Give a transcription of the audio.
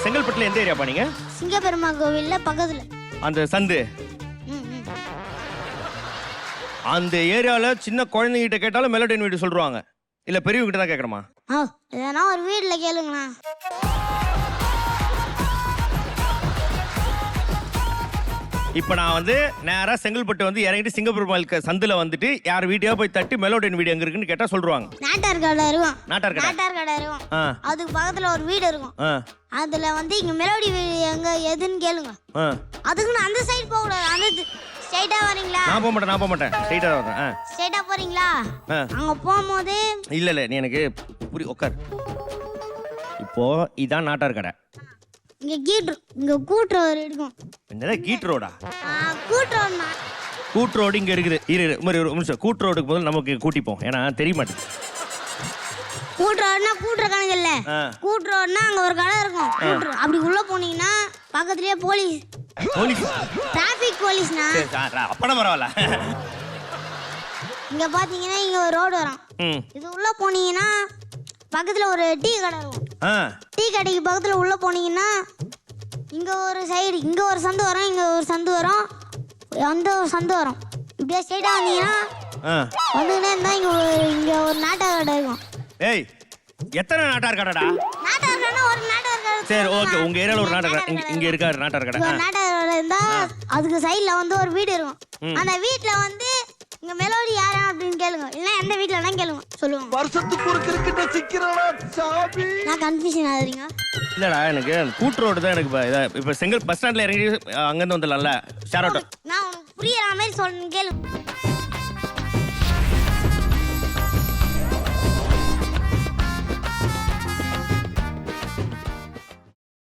செங்கல்பட்டுல எந்த ஏரியாப்பா நீங்க? சிங்கப்பெருமா கோவில்ல பக்கத்துல. அந்த சந்து. அந்த ஏரியால சின்ன குழந்தைகிட்ட கேட்டாலும் மெலோடியன் வீடு சொல்றாங்க. இல்ல பெரியவங்க கிட்ட தான் கேட்கணுமா? எதனா ஒரு வீட்ல கேளுங்கண்ணா. இப்ப நான் வந்து நேரா செங்கல்பட்டு வந்து இறங்கிட்டு சிங்கப்பெருமாள் சந்துல வந்துட்டு யார் வீட்டையா போய் தட்டி மெலோடியன் வீடு எங்க இருக்குன்னு கேட்டா சொல்றாங்க. நாட்டார் கடை இருக்கும். நாட்டார் கடை இருக்கும். அதுக்கு பக்கத்துல ஒரு வீடு இருக்கும். அதுல வந்து இங்க மெலோடி வீடு எங்க எதுன்னு கேளுங்க. அதுக்கு அந்த சைடு போக கூடாது. அந்த ஸ்ட்ரைட்டா வரீங்களா? நான் போக மாட்டேன். ஸ்ட்ரைட்டா வரேன். ஸ்ட்ரைட்டா போறீங்களா? அங்க போகும்போது இல்ல நீ எனக்கு உட்கார். இப்போ இதான் நாட்டார் கடை. இங்க கூட்டு ரோடு இருக்கும். என்னடா கீட் ரோடா? கூட்டு ரோடு இங்க இருக்குது. ஒரு நிமிஷம். கூட்டு ரோடுக்கு முதல்ல நமக்கு கூட்டிப்போம். ஏன்னா தெரிய மாட்டேங்குது. கூட்டு ரோடுனா கூட்டுற கணக்கு இல்ல. கூட்டு ரோடுனா அங்க ஒரு கடை இருக்கும். அப்படி உள்ள போனீங்கன்னா பக்கத்துலயே போலீஸ் டிராபிக் போலீஸ்னா. அப்பனா பரவாயில்ல. இங்க பாத்தீங்கன்னா இங்க ஒரு ரோடு வரும். இது உள்ள போனீங்கன்னா பக்கத்துல ஒரு டீ கடை இருக்கும். டீ கடைக்கு பக்கத்துல உள்ள போனீங்கன்னா இங்க ஒரு சைடு இங்க ஒரு சந்து வரும், இங்க ஒரு சந்து வரும், அந்த ஒரு சந்து வரும். இப்படியே ஸ்ட்ரைட்டா வந்தீங்கன்னா வந்துனே இருந்தா இங்க ஒரு நாட்டார் கடை இருக்கும். ஏய் எத்தனை நாட்டார் கடைடா? நாட்டார் கடை ஒரு நாட்டார் கடை. சரி ஓகே. உங்க ஏரியால ஒரு நாட்டார் கடை இங்க இருக்காரு. நாட்டார் கடை. நாட்டார் கடை இருந்தா அதுக்கு சைடுல வந்து ஒரு வீடு இருக்கும். அந்த வீட்ல வந்து இங்க மெலோடி யாரா அப்படின்னு கேளுங்க. இல்ல எந்த வீட்ல வேணா கேளுங்க சொல்லுவாங்க. வருஷத்துக்கு ஒரு கிரிக்கெட்ட சிக்கிறடா சாமி. நான் கன்ஃபியூஷன் ஆகுறீங்க. இல்லடா எனக்கு கூட்டு ரோடு தான் எனக்கு இப்ப செங்கல் பஸ் ஸ்டாண்ட்ல இறங்கி அங்க இருந்து வந்துடலாம்ல ஷேர் ஆட்டோ. நான் உனக்கு புரியற மாதிரி சொல்றேன் கேளு.